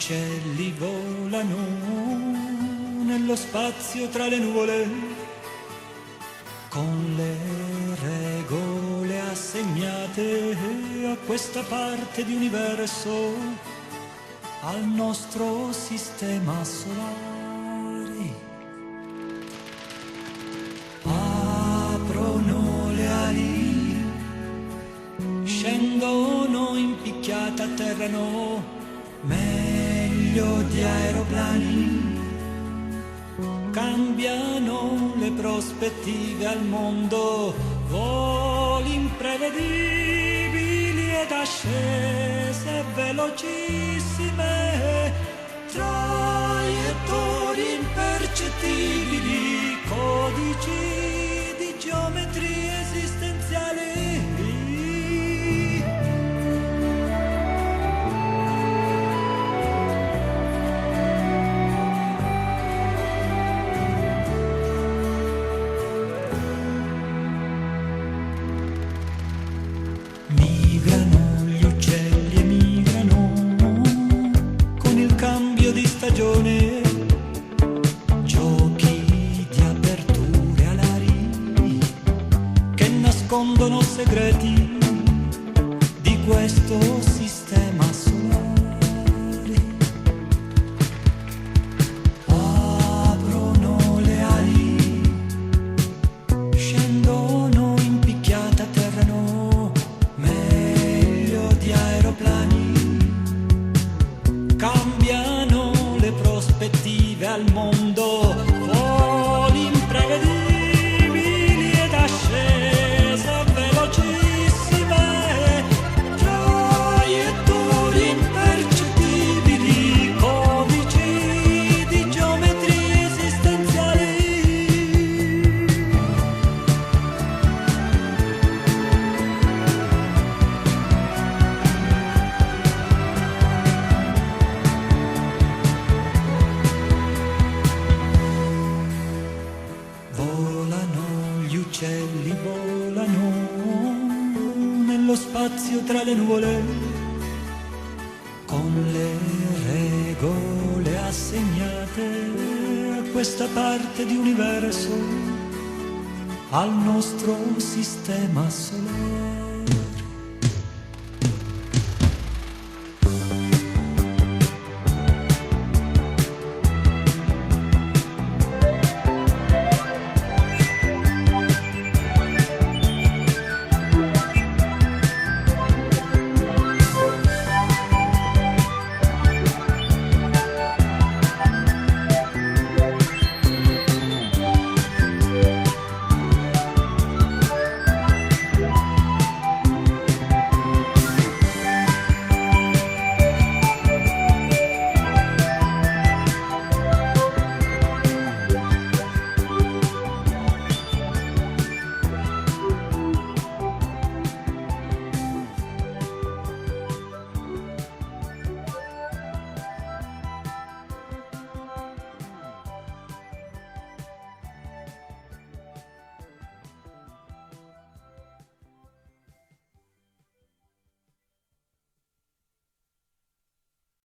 uccelli volano nello spazio tra le nuvole, con le regole assegnate a questa parte di universo, al nostro sistema solare. Aprono le ali, scendono in picchiata, atterrano meglio di aeroplani, cambiano le prospettive al mondo, voli imprevedibili ed ascese velocissime, traiettorie impercettibili, codici di geometrie esistenziali. Migrano gli uccelli e migrano con il cambio di stagione, giochi di aperture alari che nascondono segreti di questo sistema solare. Aprono le ali, scendono in picchiata, atterrano meglio di aeroplani, cambiano le prospettive al mondo, voli imprevedibili ed ascese velocissime, traiettorie impercettibili, codici di geometrie esistenziali. Volano gli uccelli, volano nello spazio tra le nuvole, con le regole assegnate a questa parte di universo, al nostro sistema solare.